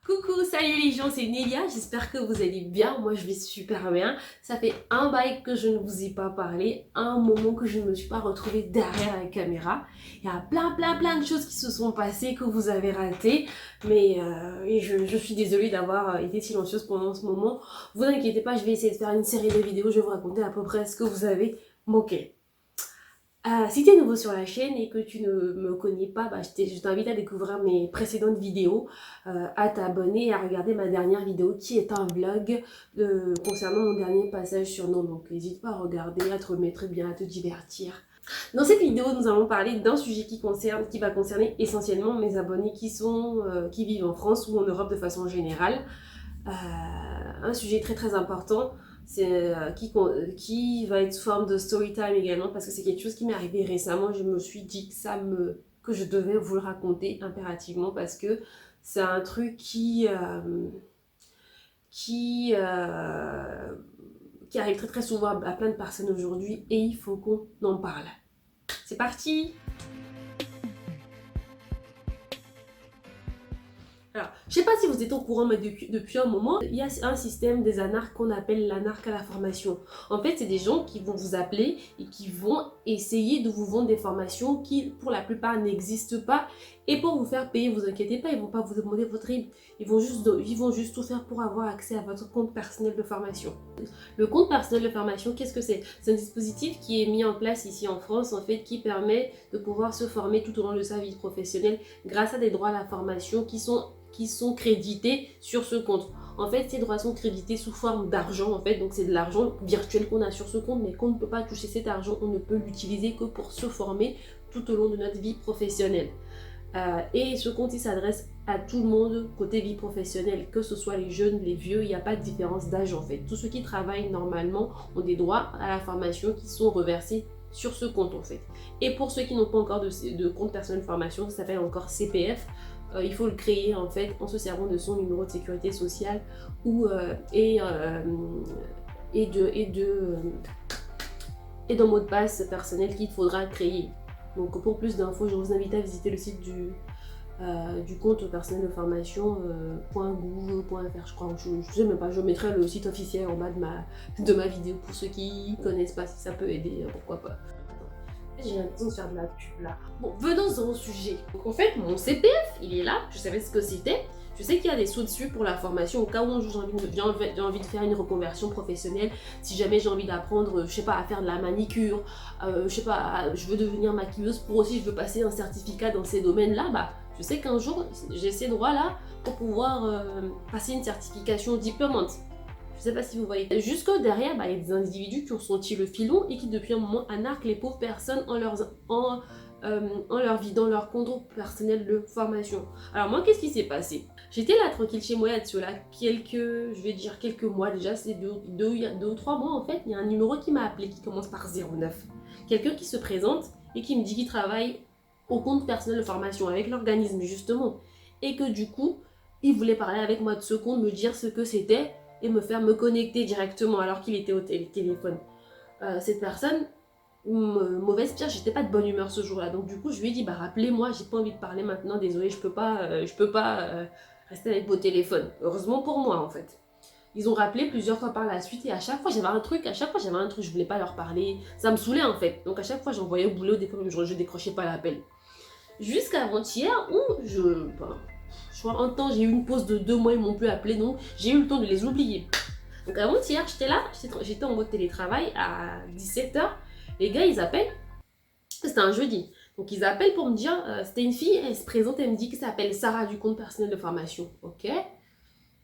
Coucou, salut les gens, c'est Nélia, j'espère que vous allez bien, moi je vais super bien. Ça fait un bail que je ne vous ai pas parlé, un moment que je ne me suis pas retrouvée derrière la caméra. Il y a plein de choses qui se sont passées que vous avez ratées, mais je suis désolée d'avoir été silencieuse pendant ce moment. Vous inquiétez pas, je vais essayer de faire une série de vidéos, je vais vous raconter à peu près ce que vous avez manqué. Si tu es nouveau sur la chaîne et que tu ne me connais pas, je t'invite à découvrir mes précédentes vidéos, à t'abonner et à regarder ma dernière vidéo qui est un vlog concernant mon dernier passage sur Nantes. Donc n'hésite pas à regarder, à te remettre bien, à te divertir. Dans cette vidéo, nous allons parler d'un sujet qui va concerner essentiellement mes abonnés qui vivent en France ou en Europe de façon générale. Un sujet très important, qui va être sous forme de story time également, parce que c'est quelque chose qui m'est arrivé récemment. Je me suis dit que je devais vous le raconter impérativement, parce que c'est un truc qui, euh, qui arrive très souvent à plein de personnes aujourd'hui, et il faut qu'on en parle. C'est parti! Alors, je sais pas si vous êtes au courant, mais depuis un moment, il y a un système des anarques qu'on appelle l'anarque à la formation. En fait, c'est des gens qui vont vous appeler et qui vont essayer de vous vendre des formations qui, pour la plupart, n'existent pas. Et pour vous faire payer, vous inquiétez pas, ils vont pas vous demander votre RIB. Ils vont juste tout faire pour avoir accès à votre compte personnel de formation. Le compte personnel de formation, qu'est-ce que c'est? C'est un dispositif qui est mis en place ici en France, en fait, qui permet de pouvoir se former tout au long de sa vie professionnelle grâce à des droits à la formation qui sont crédités sur ce compte. En fait, ces droits sont crédités sous forme d'argent, en fait, donc c'est de l'argent virtuel qu'on a sur ce compte, mais qu'on ne peut pas toucher cet argent, on ne peut l'utiliser que pour se former tout au long de notre vie professionnelle. Et ce compte, il s'adresse à tout le monde côté vie professionnelle, que ce soit les jeunes, les vieux, il n'y a pas de différence d'âge en fait. Tous ceux qui travaillent normalement ont des droits à la formation qui sont reversés sur ce compte en fait. Et pour ceux qui n'ont pas encore de compte personnel de formation, ça s'appelle encore CPF. Il faut le créer en fait en se servant de son numéro de sécurité sociale et d'un mot de passe personnel qu'il faudra créer. Donc pour plus d'infos, je vous invite à visiter le site du compte personnel de formation .gouv.fr, je crois. Je sais même pas, je mettrai le site officiel en bas de ma vidéo pour ceux qui connaissent pas, si ça peut aider, pourquoi pas. J'ai l'impression de faire de la pub là. Bon, venons au sujet. Donc en fait, mon CPF, il est là, je savais ce que c'était. Je sais qu'il y a des sous dessus pour la formation au cas où j'ai envie de faire une reconversion professionnelle. Si jamais j'ai envie d'apprendre, je sais pas, à faire de la manicure, je sais pas, je veux devenir maquilleuse pour aussi, je veux passer un certificat dans ces domaines-là, je sais qu'un jour, j'ai ces droits-là pour pouvoir passer une certification diplômante. Je sais pas si vous voyez. Jusque derrière, il y a des individus qui ont senti le filon et qui depuis un moment anarquent les pauvres personnes en leur vidant leur compte personnel de formation. Alors moi, qu'est-ce qui s'est passé? J'étais là tranquille chez moi il y a de cela quelques mois déjà, c'est deux ou trois mois en fait. Il y a un numéro qui m'a appelé qui commence par 09. Quelqu'un qui se présente et qui me dit qu'il travaille au compte personnel de formation avec l'organisme justement. Et que du coup, il voulait parler avec moi de ce compte, me dire ce que c'était et me faire me connecter directement alors qu'il était au téléphone. Cette personne, mauvaise pire, j'étais pas de bonne humeur ce jour-là. Donc du coup, je lui ai dit, rappelez-moi, j'ai pas envie de parler maintenant, désolé, je peux pas rester avec vos téléphones. Heureusement pour moi en fait. Ils ont rappelé plusieurs fois par la suite et à chaque fois j'avais un truc, je voulais pas leur parler, ça me saoulait en fait. Donc à chaque fois j'envoyais au boulot, je décrochais pas l'appel. Jusqu'à avant-hier où un temps, j'ai eu une pause de 2 mois, ils m'ont plus appelé, donc j'ai eu le temps de les oublier. Donc avant-hier, j'étais là, j'étais en mode télétravail à 17h. Les gars, ils appellent, c'était un jeudi. Donc ils appellent pour me dire, c'était une fille, elle se présente, elle me dit qu'elle s'appelle Sarah du compte personnel de formation. Ok.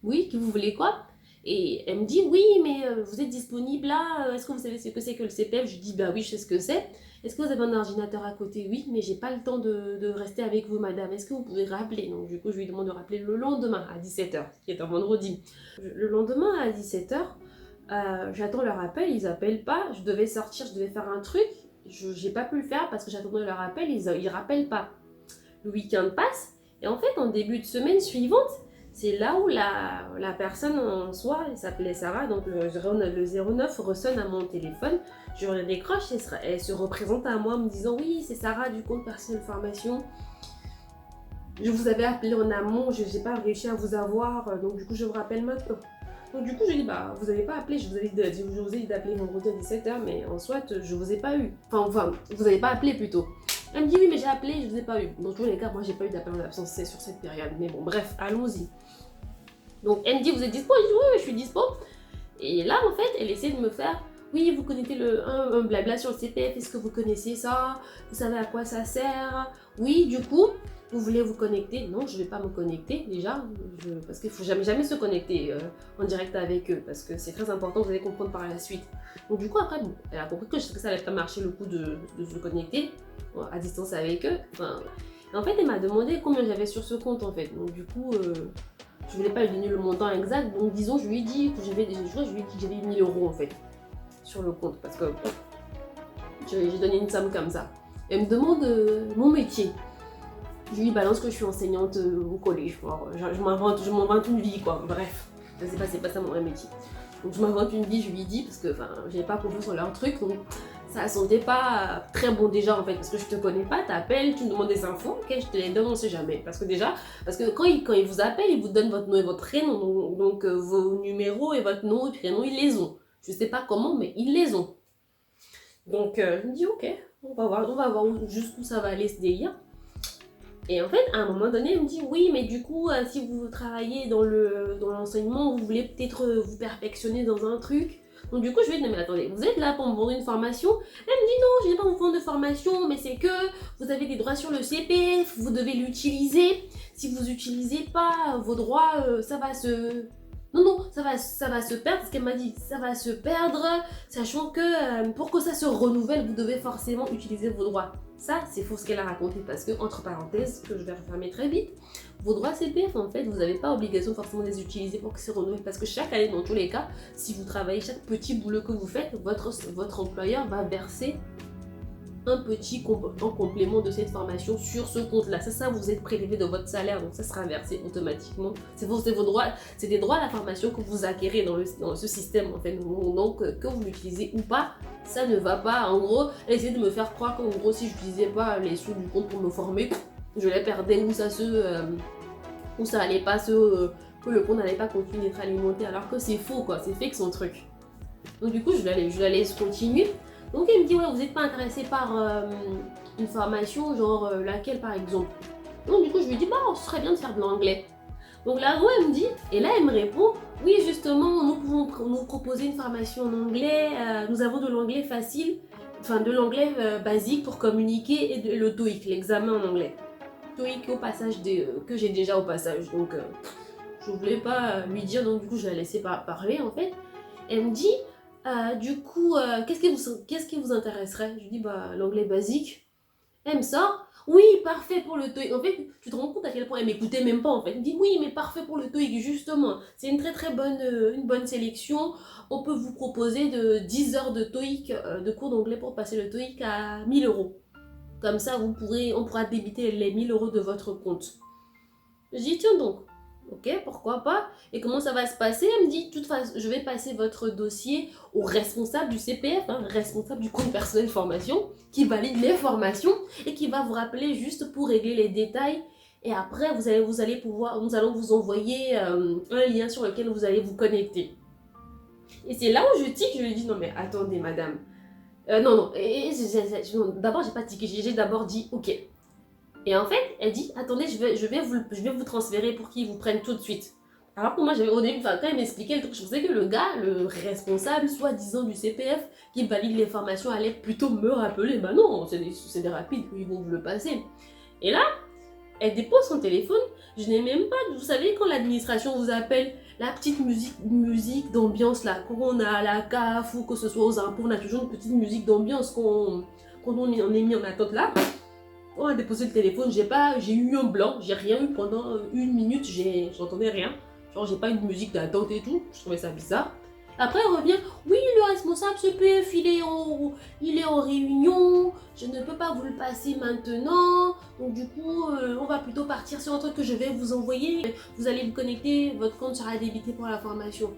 Oui, que vous voulez quoi? Et elle me dit, oui, mais vous êtes disponible là, est-ce que vous savez ce que c'est que le CPF? Je dis, oui, je sais ce que c'est. Est-ce que vous avez un ordinateur à côté? Oui, mais j'ai pas le temps de rester avec vous, madame. Est-ce que vous pouvez rappeler? Donc du coup, je lui demande de rappeler le lendemain à 17h, qui est un vendredi. Le lendemain à 17h, j'attends leur appel, ils appellent pas. Je devais sortir, je devais faire un truc. J'ai pas pu le faire parce que j'attendais leur appel, ils rappellent pas. Le week-end passe, et en fait, en début de semaine suivante, c'est là où la personne en soi, elle s'appelait Sarah, donc le 09 ressonne à mon téléphone, je le décroche et elle se représente à moi en me disant oui, c'est Sarah du compte personnel formation. Je vous avais appelé en amont, je n'ai pas réussi à vous avoir, donc du coup, je vous rappelle maintenant. Donc du coup, je lui ai dit, bah, vous n'avez pas appelé, je vous ai dit d'appeler vendredi à 17h, mais en soit, je vous ai pas eu. Enfin, vous n'avez pas appelé plutôt. Elle me dit, oui, mais j'ai appelé, je vous ai pas eu. Dans tous les cas, moi, j'ai pas eu d'appel en absence, c'est sur cette période. Mais bon, bref, allons-y. Donc, elle me dit, vous êtes dispo? Je dis, oui, je suis dispo. Et là, en fait, elle essaie de me faire, oui, vous connaissez un blabla sur le CPF, est-ce que vous connaissez ça? Vous savez à quoi ça sert? Oui, du coup, vous voulez vous connecter? Non, je ne vais pas me connecter déjà, parce qu'il ne faut jamais se connecter en direct avec eux, parce que c'est très important, vous allez comprendre par la suite. Donc du coup, après, bon, elle a compris que ça n'allait pas marcher le coup de se connecter à distance avec eux. Enfin, en fait, elle m'a demandé combien j'avais sur ce compte, en fait. Donc du coup, je voulais pas lui donner le montant exact, donc disons, je lui ai dit que j'avais 1000 euros, en fait, sur le compte, parce que j'ai donné une somme comme ça. Elle me demande mon métier. Je lui balance que je suis enseignante au collège. Alors, je m'invente une vie, quoi. Bref, c'est pas ça mon vrai métier. Donc je m'invente une vie, je lui dis, parce que j'avais pas confiance en leur truc, donc ça sentait pas très bon déjà en fait, parce que je te connais pas, t'appelles, tu me demandes des infos, ok, je te les donne, on sait jamais. Parce que quand ils vous appellent, ils vous donnent votre nom et votre prénom, donc vos numéros et votre nom et prénom, ils les ont. Je sais pas comment, mais ils les ont. Donc je me dis, ok, on va voir jusqu'où ça va aller ce délire. Et en fait, à un moment donné, elle me dit oui, mais du coup, si vous travaillez dans l'enseignement, vous voulez peut-être vous perfectionner dans un truc. Donc du coup, je lui ai dit, mais attendez, vous êtes là pour me vendre une formation? Elle me dit non, je n'ai pas vous vendre de formation, mais c'est que vous avez des droits sur le CPF, vous devez l'utiliser. Si vous n'utilisez pas vos droits, ça va se... Non, ça va se perdre, ce qu'elle m'a dit, ça va se perdre, sachant que pour que ça se renouvelle, vous devez forcément utiliser vos droits. Ça, c'est faux ce qu'elle a raconté parce que, entre parenthèses, que je vais refermer très vite, vos droits CPF, en fait, vous n'avez pas obligation forcément de les utiliser pour qu'ils se renouvellent parce que chaque année, dans tous les cas, si vous travaillez, chaque petit boulot que vous faites, votre employeur va verser un petit en complément de cette formation sur ce compte-là. C'est ça, vous êtes prélevé de votre salaire, donc ça sera versé automatiquement. C'est vos droits, c'est des droits à la formation que vous acquérez dans ce système, en fait. Donc, que vous l'utilisez ou pas, ça ne va pas. En gros, elle essaie de me faire croire qu'en gros, si je n'utilisais pas les sous du compte pour me former, je les perdais ou ça allait pas que le compte n'allait pas continuer d'être alimenté, alors que c'est faux, quoi. C'est fake son truc. Donc du coup, je la laisse continuer. Donc elle me dit, ouais, vous n'êtes pas intéressé par une formation, genre laquelle par exemple? Donc du coup, je lui dis, bah, ce serait bien de faire de l'anglais. Donc là, elle me dit, et là, elle me répond, oui, justement, nous pouvons nous proposer une formation en anglais, nous avons de l'anglais facile, enfin de l'anglais basique pour communiquer et le TOEIC, l'examen en anglais. TOEIC au passage, que j'ai déjà au passage, donc je voulais pas lui dire, donc du coup, je la laissais parler en fait. Elle me dit, du coup, qu'est-ce qui vous intéresserait? Je lui dis, bah, l'anglais basique. Elle me sort, oui, parfait pour le TOEIC. En fait, tu te rends compte à quel point elle m'écoutait même pas, en fait. Elle me dit, oui, mais parfait pour le TOEIC, justement. C'est une très bonne, une bonne sélection. On peut vous proposer de 10 heures de TOEIC, de cours d'anglais pour passer le TOEIC à 1000 euros. Comme ça, on pourra débiter les 1000 euros de votre compte. Je dis, tiens donc. Ok, pourquoi pas? Et comment ça va se passer? Elle me dit, de toute façon, je vais passer votre dossier au responsable du CPF, responsable du compte personnel formation, qui valide les formations et qui va vous rappeler juste pour régler les détails. Et après, nous allons vous envoyer un lien sur lequel vous allez vous connecter. Et c'est là où je tique, je lui dis, non mais attendez madame. Non, d'abord j'ai pas tiqué, j'ai d'abord dit, ok. Et en fait, elle dit, attendez, je vais vous transférer pour qu'ils vous prennent tout de suite. Alors que moi, j'avais au début, quand elle m'expliquait le truc, je pensais que le gars, le responsable, soi-disant du CPF, qui valide les formations, allait plutôt me rappeler. Bah non, c'est des rapides, ils vont vous le passer. Et là, elle dépose son téléphone, je n'ai même pas, vous savez, quand l'administration vous appelle, la petite musique d'ambiance là, quand on a à la CAF ou que ce soit aux impôts, on a toujours une petite musique d'ambiance quand on est mis en attente là. On a déposé le téléphone, j'ai eu un blanc, j'ai rien eu pendant une minute, j'entendais rien. Genre j'ai pas eu de musique d'attente et tout, je trouvais ça bizarre. Après elle revient, oui le responsable CPF il est en réunion, je ne peux pas vous le passer maintenant. Donc du coup on va plutôt partir sur un truc que je vais vous envoyer. Vous allez vous connecter, votre compte sera débité pour la formation.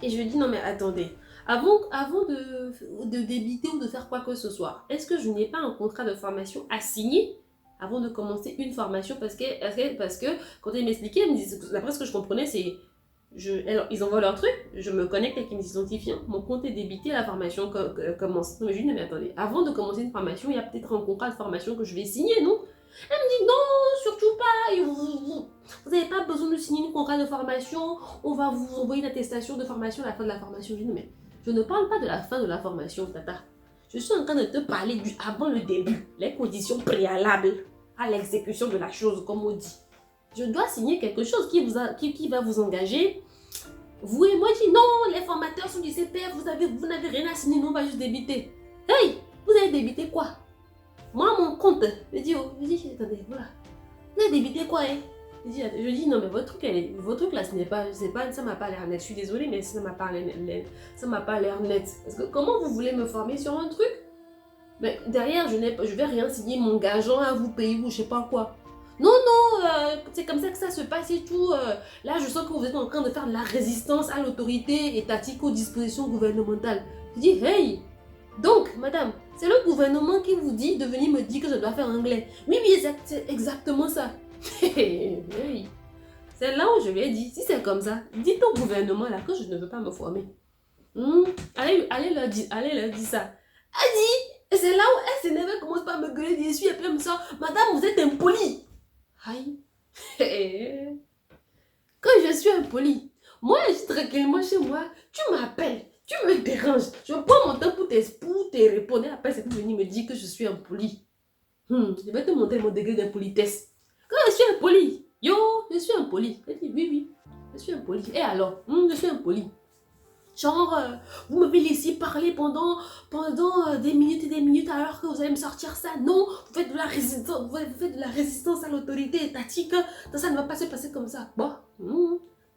Et je lui dis non mais attendez. Avant de débiter ou de faire quoi que ce soit, est-ce que je n'ai pas un contrat de formation à signer avant de commencer une formation parce que quand elle m'expliquait, elle me disait, d'après ce que je comprenais, c'est ils envoient leur truc, je me connecte avec mes identifiants, mon compte est débité, la formation commence. Non, mais je lui dis, mais attendez, avant de commencer une formation, il y a peut-être un contrat de formation que je vais signer, non? Elle me dit, non, surtout pas, vous n'avez pas besoin de signer un contrat de formation, on va vous envoyer une attestation de formation à la fin de la formation. Je lui dis, mais je ne parle pas de la fin de la formation, tata. Je suis en train de te parler du avant le début, les conditions préalables à l'exécution de la chose, comme on dit. Je dois signer quelque chose qui va vous engager. Vous et moi, je dis non, les formateurs sont du CPF, vous n'avez rien à signer, nous on va juste débiter. Hey, vous avez débité quoi? Moi, mon compte, je dis, attendez, voilà. Vous avez débité quoi, hein? Je dis, non, mais votre truc là, ça m'a pas l'air net. Je suis désolée, mais ça m'a pas l'air net. Parce que comment vous voulez me former sur un truc? Mais derrière, je vais rien signer, m'engageant à vous payer ou je sais pas quoi. Non, c'est comme ça que ça se passe et tout. Là, je sens que vous êtes en train de faire de la résistance à l'autorité étatique aux dispositions gouvernementales. Je dis, hey, donc, madame, c'est le gouvernement qui vous dit de venir me dire que je dois faire anglais. Oui, c'est exactement ça. Hey, c'est là où je lui ai dit, si c'est comme ça, dites au gouvernement là que je ne veux pas me former. Allez leur dire ça. Elle dit, et c'est là où elle s'énerve, elle commence pas à me gueuler dessus et puis elle me sort, madame, vous êtes impolie. Aïe. Quand je suis impolie, moi je suis tranquillement chez moi, tu m'appelles, tu me déranges, je prends mon temps pour te répondre, après c'est pour venir me dire que je suis impolie. Je vais te montrer mon degré d'impolitesse. Quand je suis impolie, je suis impolie. Elle dit oui, je suis impolie. Et alors, je suis impolie. Genre, vous m'avez laissé parler pendant des minutes et des minutes alors que vous allez me sortir ça. Non, vous faites de la résistance à l'autorité étatique. Ça ne va pas se passer comme ça. Bon,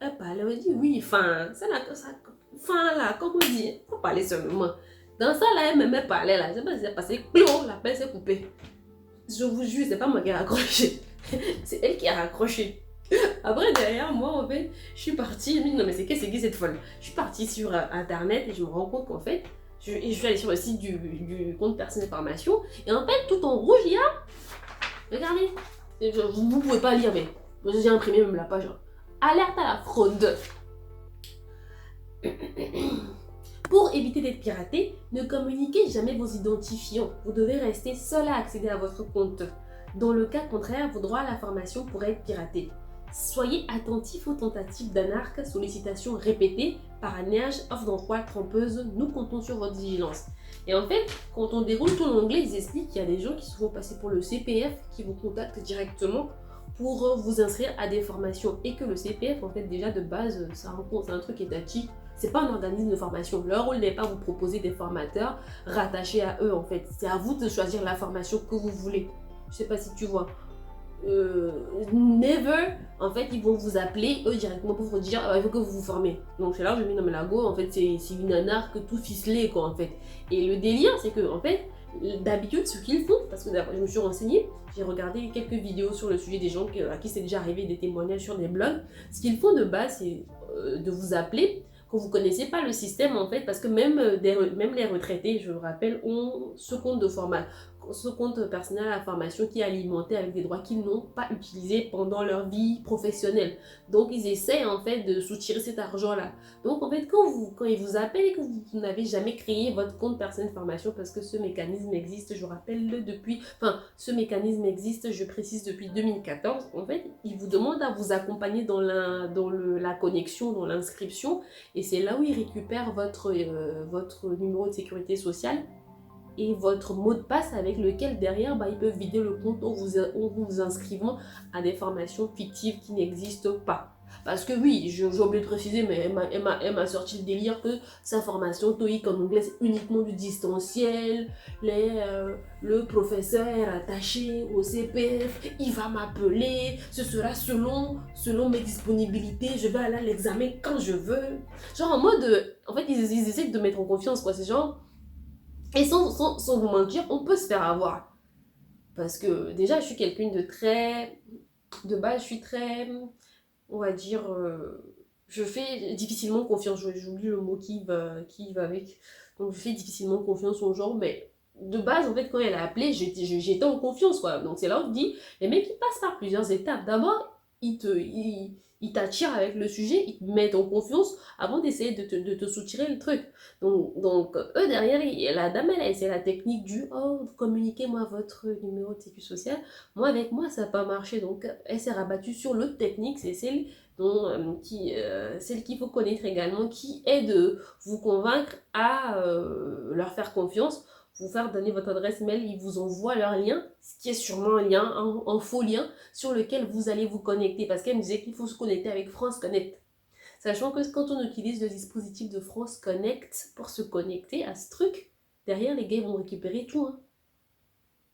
elle parle, elle dit oui, fin là, comme on dit, il faut parler seulement. Dans ça là, elle me parlait là, je sais pas si c'est passé, l'appel s'est coupé. Je vous jure, c'est pas moi qui ai raccroché. C'est elle qui a raccroché. Après, derrière moi, en fait, je suis partie. Je me dis, non, mais c'est qui cette folle? Je suis partie sur Internet et je me rends compte qu'en fait, je suis allée sur le site du compte personnel formation. Et en fait, tout en rouge, il y a. Regardez. Vous pouvez pas lire, mais j'ai imprimé même la page. Alerte à la fraude. Pour éviter d'être piraté, ne communiquez jamais vos identifiants. Vous devez rester seul à accéder à votre compte. Dans le cas contraire, vos droits à la formation pourraient être piratés. Soyez attentifs aux tentatives d'anarque, sollicitations répétées, parrainage, offres d'emploi trompeuses. Nous comptons sur votre vigilance. Et en fait, quand on déroule tout l'onglet, ils expliquent qu'il y a des gens qui se font passer pour le CPF qui vous contactent directement pour vous inscrire à des formations. Et que le CPF, en fait, déjà de base, c'est un truc étatique. C'est pas un organisme de formation. Leur rôle n'est pas vous proposer des formateurs rattachés à eux, en fait. C'est à vous de choisir la formation que vous voulez. Je sais pas si tu vois. Never, en fait, ils vont vous appeler eux directement pour vous dire il faut que vous vous formez. Donc c'est là où je me dis non mais la go, en fait, c'est une anarque tout ficelé quoi en fait. Et le délire, c'est que en fait, d'habitude, ce qu'ils font, parce que je me suis renseignée, j'ai regardé quelques vidéos sur le sujet des gens à qui c'est déjà arrivé, des témoignages sur des blogs. Ce qu'ils font de base, c'est de vous appeler quand vous ne connaissez pas le système en fait, parce que même les retraités, je le rappelle, ont ce compte personnel à la formation qui est alimenté avec des droits qu'ils n'ont pas utilisés pendant leur vie professionnelle. Donc ils essayent en fait de soutirer cet argent-là. Donc en fait quand ils vous appellent et que vous n'avez jamais créé votre compte personnel de formation, parce que ce mécanisme existe, je rappelle ce mécanisme existe, je précise depuis 2014, en fait ils vous demandent à vous accompagner dans la connexion, dans l'inscription, et c'est là où ils récupèrent votre numéro de sécurité sociale et votre mot de passe avec lequel derrière ils peuvent vider le compte en vous inscrivant à des formations fictives qui n'existent pas. Parce que oui, j'ai oublié de préciser, mais elle m'a sorti le délire que sa formation TOEIC en anglais c'est uniquement du distanciel, le professeur est rattaché au CPF, il va m'appeler, ce sera selon mes disponibilités, je vais aller à l'examen quand je veux. Genre en mode, en fait ils essaient de mettre en confiance quoi, c'est genre. Et sans vous mentir, on peut se faire avoir. Parce que déjà, je suis quelqu'un de très... De base, je suis très... On va dire... je fais difficilement confiance. J'oublie le mot qui va avec. Donc, je fais difficilement confiance aux gens. Mais de base, en fait, quand elle a appelé, j'étais en confiance, quoi. Donc c'est là où on dit, les mecs, ils passent par plusieurs étapes. D'abord, ils t'attirent avec le sujet, ils te mettent en confiance avant d'essayer de te soutirer le truc. Donc eux, derrière, la dame, elle a essayé la technique du, oh, communiquez-moi votre numéro de sécu social. Moi, avec moi, ça n'a pas marché. Donc, elle s'est rabattue sur l'autre technique, c'est celle celle qu'il faut connaître également, qui est de vous convaincre à leur faire confiance, vous faire donner votre adresse mail, ils vous envoient leur lien, ce qui est sûrement un lien, un faux lien, sur lequel vous allez vous connecter. Parce qu'elle me disait qu'il faut se connecter avec France Connect. Sachant que quand on utilise le dispositif de France Connect pour se connecter à ce truc, derrière les gars ils vont récupérer tout. Hein.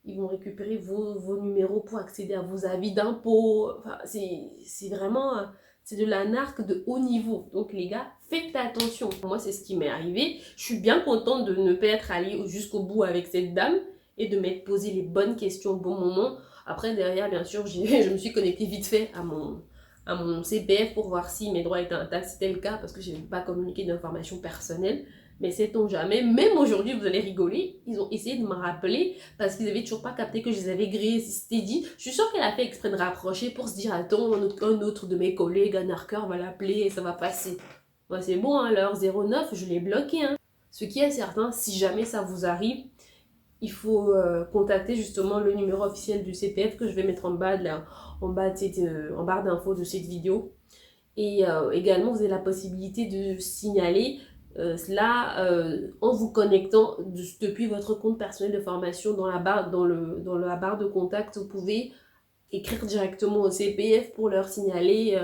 Ils vont récupérer vos numéros pour accéder à vos avis d'impôts. Enfin, c'est vraiment... C'est de l'anarque de haut niveau. Donc les gars, faites attention. Moi, c'est ce qui m'est arrivé. Je suis bien contente de ne pas être allée jusqu'au bout avec cette dame et de m'être posé les bonnes questions au bon moment. Après, derrière, bien sûr, je me suis connectée vite fait à mon CPF pour voir si mes droits étaient intacts. C'était le cas parce que je n'avais pas communiqué d'informations personnelles. Mais sait-on jamais, même aujourd'hui, vous allez rigoler, ils ont essayé de me rappeler parce qu'ils n'avaient toujours pas capté que je les avais grillés. C'était dit, je suis sûre qu'elle a fait exprès de rapprocher pour se dire, attends, un autre de mes collègues, un arqueur va l'appeler et ça va passer. Moi, c'est bon, hein, l'heure 09, je l'ai bloqué. Hein. Ce qui est certain, si jamais ça vous arrive, il faut contacter justement le numéro officiel du CPF que je vais mettre en bas, en barre d'infos de cette vidéo. Et également, vous avez la possibilité de signaler cela en vous connectant depuis votre compte personnel de formation dans la barre de contact. Vous pouvez écrire directement au CPF pour leur signaler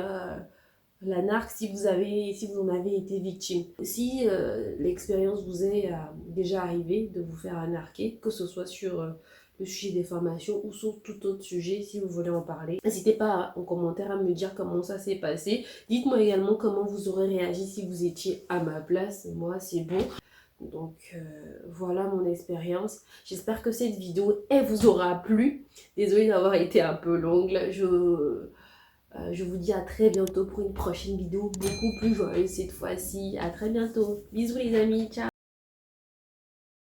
l'anarque si vous en avez été victime. Si l'expérience vous est déjà arrivée de vous faire anarquer, que ce soit sur le sujet des formations ou sur tout autre sujet, si vous voulez en parler, n'hésitez pas en commentaire à me dire comment ça s'est passé. Dites-moi également comment vous aurez réagi si vous étiez à ma place. Moi, c'est bon. Donc voilà mon expérience. J'espère que cette vidéo, elle vous aura plu. Désolée d'avoir été un peu longue. Je vous dis à très bientôt pour une prochaine vidéo beaucoup plus joyeuse cette fois-ci. À très bientôt. Bisous les amis. Ciao.